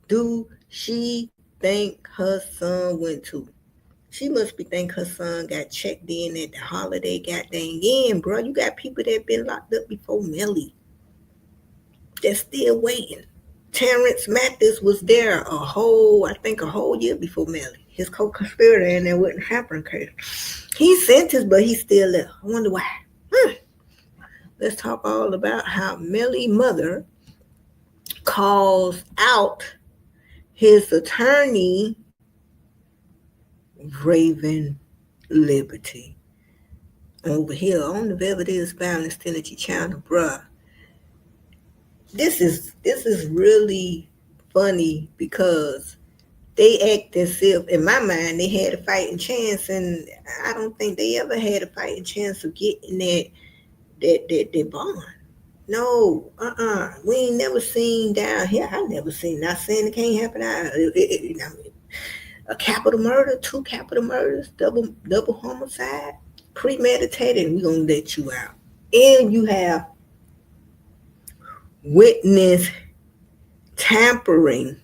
do she think her son went to? She must be think her son got checked in at the Holiday goddamn Inn, bro. You got people that been locked up before Melly. They're still waiting. Terrence Mathis was there I think a whole year before Melly. His co-conspirator and that wouldn't happen case. He sentenced, but he's still there. I wonder why. Let's talk all about how Melly mother calls out his attorney, Raven Liberty. Over here on the Beverly Violence Tennessee Channel, bruh. This is really funny because they act as if, in my mind, they had a fighting chance, and I don't think they ever had a fighting chance of getting that bond. No, we ain't never seen down here. I never seen. Not saying it can't happen. A capital murder, two capital murders, double homicide, premeditated, and we gonna let you out. And you have witness tampering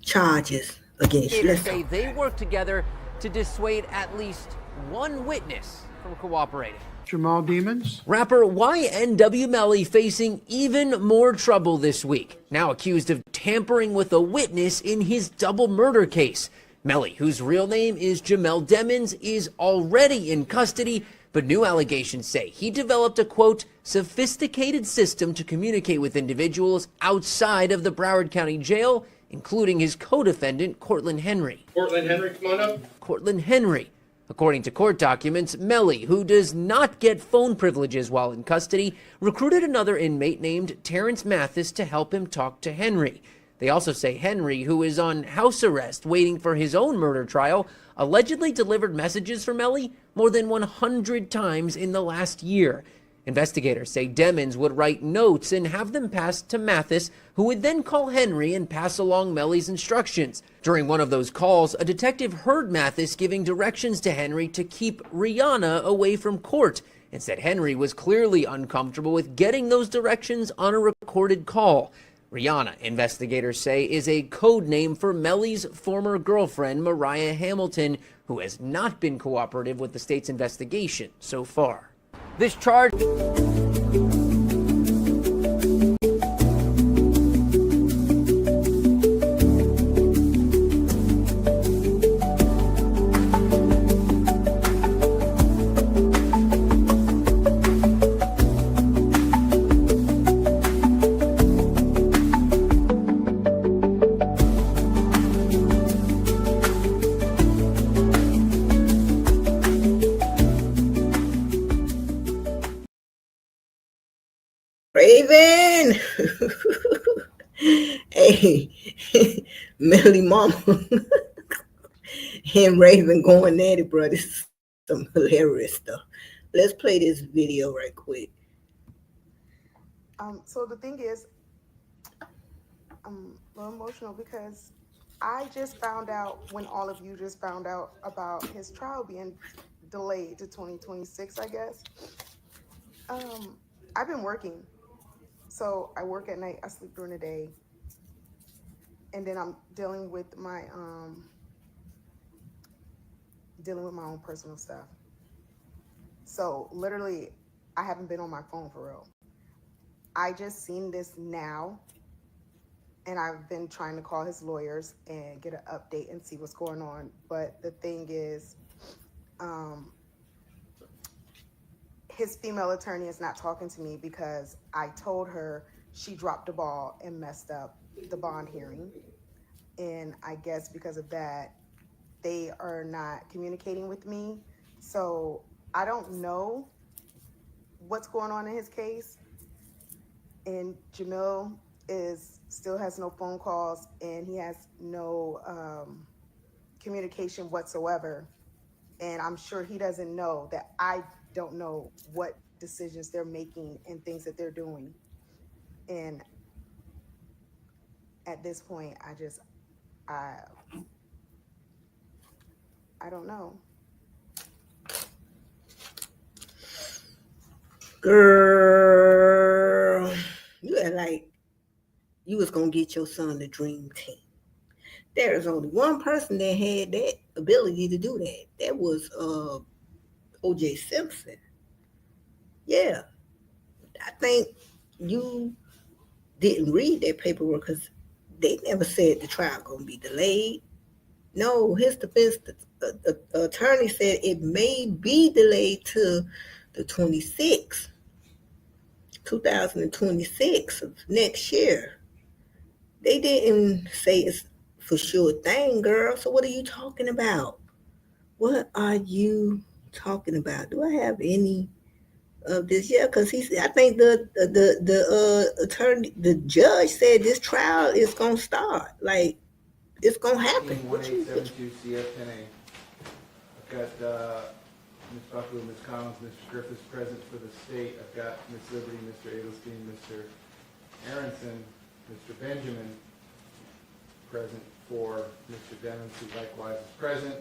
charges against you. Let's say they work together to dissuade at least one witness from cooperating. Jamal Demons. Rapper Ynw Melly facing even more trouble this week, now accused of tampering with a witness in his double murder case. Melly, whose real name is Jamel Demons, is already in custody, but new allegations say he developed a, quote, sophisticated system to communicate with individuals outside of the Broward County Jail, including his co-defendant, Cortland Henry. Cortland Henry, come on up. Cortland Henry. According to court documents, Melly, who does not get phone privileges while in custody, recruited another inmate named Terrence Mathis to help him talk to Henry. They also say Henry, who is on house arrest waiting for his own murder trial, allegedly delivered messages for Melly more than 100 times in the last year. Investigators say Demons would write notes and have them passed to Mathis, who would then call Henry and pass along Melly's instructions. During one of those calls, a detective heard Mathis giving directions to Henry to keep Rihanna away from court and said Henry was clearly uncomfortable with getting those directions on a recorded call. Rihanna, investigators say, is a code name for Melly's former girlfriend, Mariah Hamilton, who has not been cooperative with the state's investigation so far. This charge... Raven. Hey, Melly mama and Raven going at it, bro. This is some hilarious stuff. Let's play this video right quick. So the thing is, I'm a little emotional because I just found out when all of you just found out about his trial being delayed to 2026, I guess. I've been working. So I work at night, I sleep during the day. And then I'm dealing with my own personal stuff. So literally, I haven't been on my phone for real. I just seen this now, and I've been trying to call his lawyers and get an update and see what's going on. But the thing is, his female attorney is not talking to me because I told her she dropped the ball and messed up the bond hearing. And I guess because of that, they are not communicating with me. So I don't know what's going on in his case. And Jamil still has no phone calls, and he has no communication whatsoever. And I'm sure he doesn't know that I don't know what decisions they're making and things that they're doing. And at this point, I don't know. Girl, you act like you was gonna get your son the dream team. There is only one person that had that ability to do that. That was O.J. Simpson. Yeah, I think you didn't read that paperwork because they never said the trial gonna be delayed. No, his defense attorney said it may be delayed to the 26th, 2026 of next year. They didn't say it's for sure thing, girl. So what are you talking about? What are you talking about? Do I have any of this? Yeah, because he's. I think the attorney, the judge said this trial is gonna start. Like it's gonna happen. 181872 CF 10A. I've got Ms. Buckley, Ms. Collins, Mr. Griffiths present for the state. I've got Ms. Liberty, Mr. Adelstein, Mr. Aronson, Mr. Benjamin present for Mr. Devens, who likewise is present.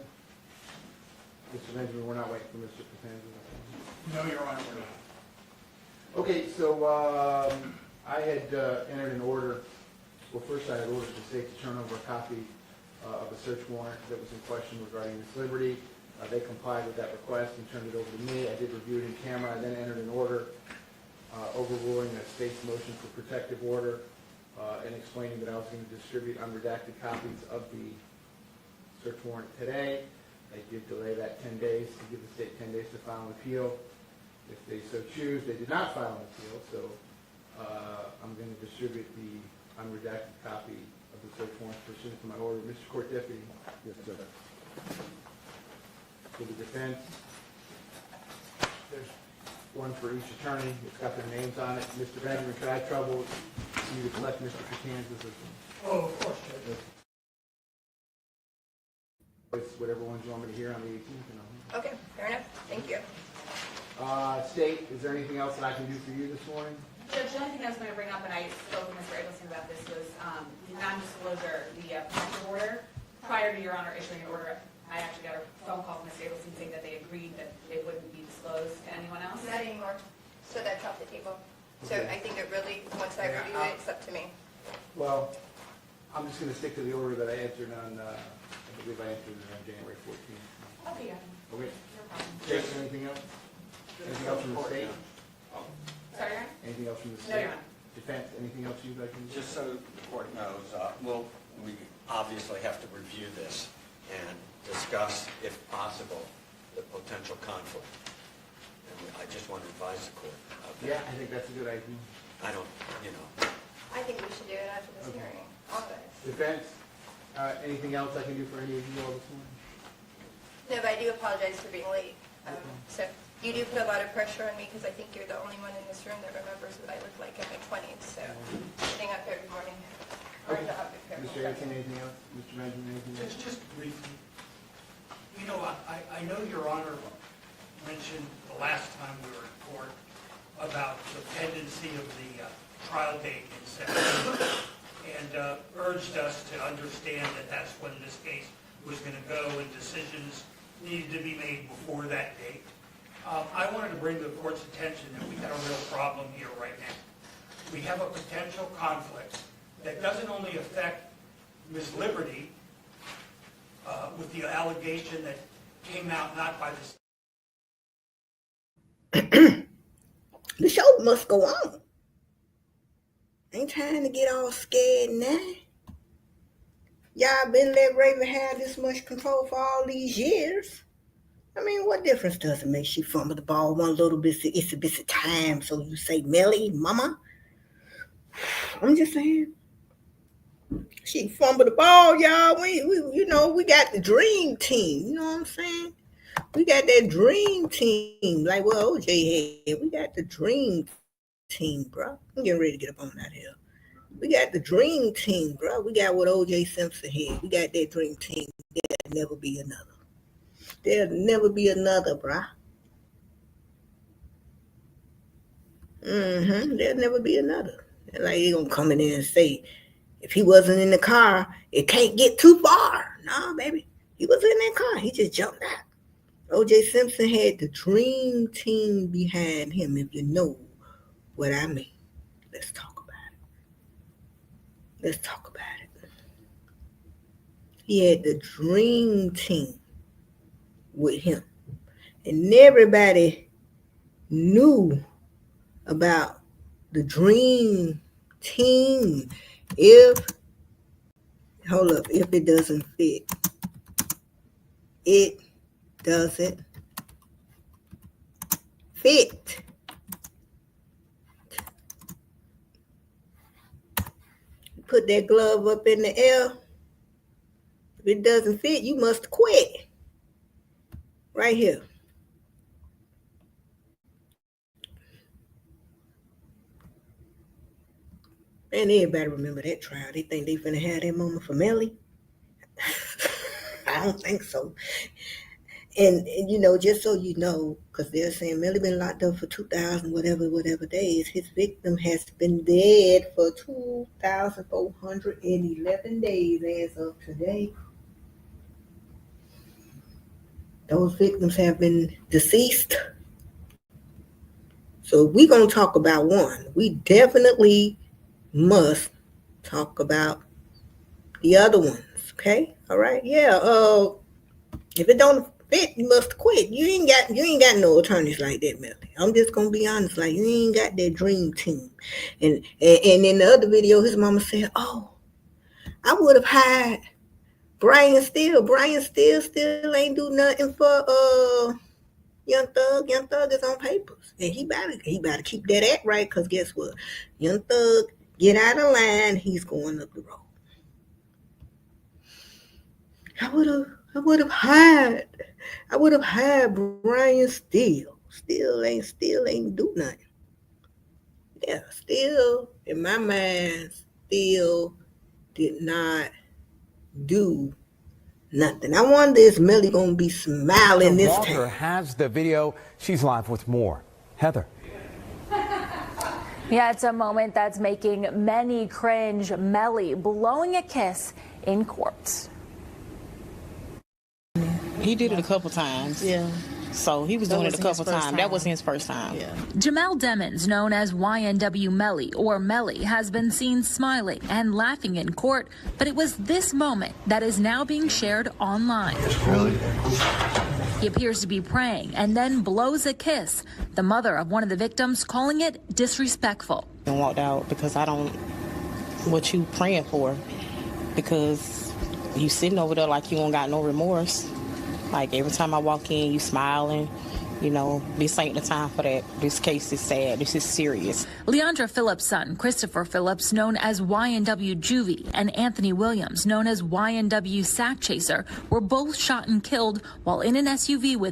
Mr. Benjamin, we're not waiting for Mr. Catanza. No, Your Honor, we're not. Okay, so I had entered an order. Well, first I had ordered the state to turn over a copy of a search warrant that was in question regarding Ms. Liberty. They complied with that request and turned it over to me. I did review it in camera. I then entered an order overruling the state's motion for protective order and explaining that I was going to distribute unredacted copies of the search warrant today. I did delay that 10 days to give the state 10 days to file an appeal. If they so choose, they did not file an appeal, so I'm going to distribute the unredacted copy of the search warrant pursuant to my order. Mr. Court Deputy. Yes, sir. For the defense, there's one for each attorney. It's got their names on it. Mr. Benjamin, could I trouble you to collect Mr. Catanza's as well? Oh, of course, Judge. Whatever ones you want me to hear on the 18th. Okay, fair enough. Thank you. State, is there anything else that I can do for you this morning? Judge, the only thing I was going to bring up, and I spoke with Mr. Eggleston about this, was the non-disclosure, the protective order. Prior to Your Honor issuing an order, I actually got a phone call from Mr. Eggleston saying that they agreed that it wouldn't be disclosed to anyone else. Not anymore. So that's off the table. So Okay. I think it really, once I review it, it's up to me. Well, I'm just going to stick to the order that I entered on, I believe I entered it on January 14th. Okay, yeah, Okay. no problem. Jason, anything else? Anything else from the state? Sorry, Your Honor? Anything else from the No, state? Your Honor. Defense, anything else you'd like to? Just so the court knows, we obviously have to review this and discuss, if possible, the potential conflict. And I just want to advise the court of that. Yeah, I think that's a good idea. I don't, I think we should do it after this Okay. hearing. All of it. Defense, anything else I can do for any of you all this morning? No, but I do apologize for being late. So you do put a lot of pressure on me because I think you're the only one in this room that remembers what I look like in my 20s. So getting up every morning. Hard to have it Mr. Anderson, anything else? Mr. Benjamin, anything else? Just briefly, you know, I know Your Honor mentioned the last time we were in court about the pendency of the trial date in September and urged us to understand that that's when this case was going to go and decisions needed to be made before that date. I wanted to bring to the court's attention that we got a real problem here right now. We have a potential conflict that doesn't only affect Ms. Liberty with the allegation that came out not by the... The show must go on. Ain't trying to get all scared now. Y'all been let Raven have this much control for all these years. I mean, what difference does it make she fumbled the ball one little bit, it's a bit of time, so you say, Melly, mama? I'm just saying. She fumbled the ball, y'all. We got the dream team. You know what I'm saying? We got that dream team. Like what OJ had. We got the dream team, bro. I'm getting ready to get up on that hill. We got the dream team, bro. We got what O.J. Simpson had. We got that dream team. There'll never be another. There'll never be another, bro. There'll never be another. Like they gonna come in there and say, if he wasn't in the car, it can't get too far. Nah, baby. He was in that car. He just jumped out. O.J. Simpson had the dream team behind him, if you know what I mean. Let's talk about it. Let's talk about it. He had the dream team with him. And everybody knew about the dream team. If it doesn't fit, it doesn't fit. Put that glove up in the air. If it doesn't fit, you must quit. Right here. Man, everybody remember that trial. They think they finna have that moment for Melly. I don't think so. And just so you know, because they're saying Melly been locked up for 2,000 whatever days. His victim has been dead for 2,411 days as of today. Those victims have been deceased. So we're going to talk about one. We definitely must talk about the other ones. Okay? All right? Yeah. If it don't fit, you must quit. You ain't got no attorneys like that, Melly. I'm just gonna be honest. Like, you ain't got that dream team. And in the other video, his mama said, "Oh, I would have hired Brian Steele. Brian Steele still ain't do nothing for Young Thug. Young Thug is on papers, and he better keep that act right. Cause guess what? Young Thug get out of line. He's going up the road. I would have hired Brian Steele. Still ain't do nothing. Yeah, still in my mind, still did not do nothing. I wonder is Melly gonna be smiling this time. Walker has the video. She's live with more. Heather. Yeah, it's a moment that's making many cringe. Melly blowing a kiss in court. He did it a couple times. Yeah. So he was doing it a couple times. That wasn't his first time. Yeah. Jamel Demons, known as Ynw Melly or Melly, has been seen smiling and laughing in court, but it was this moment that is now being shared online. Really? He appears to be praying and then blows a kiss. The mother of one of the victims calling it disrespectful. And walked out because I don't what you praying for, because you sitting over there like you don't got no remorse. Like every time I walk in, you smiling. This ain't the time for that. This case is sad. This is serious. Leandra Phillips' son, Christopher Phillips, known as Ynw Juvie, and Anthony Williams, known as Ynw Sack Chaser, were both shot and killed while in an SUV with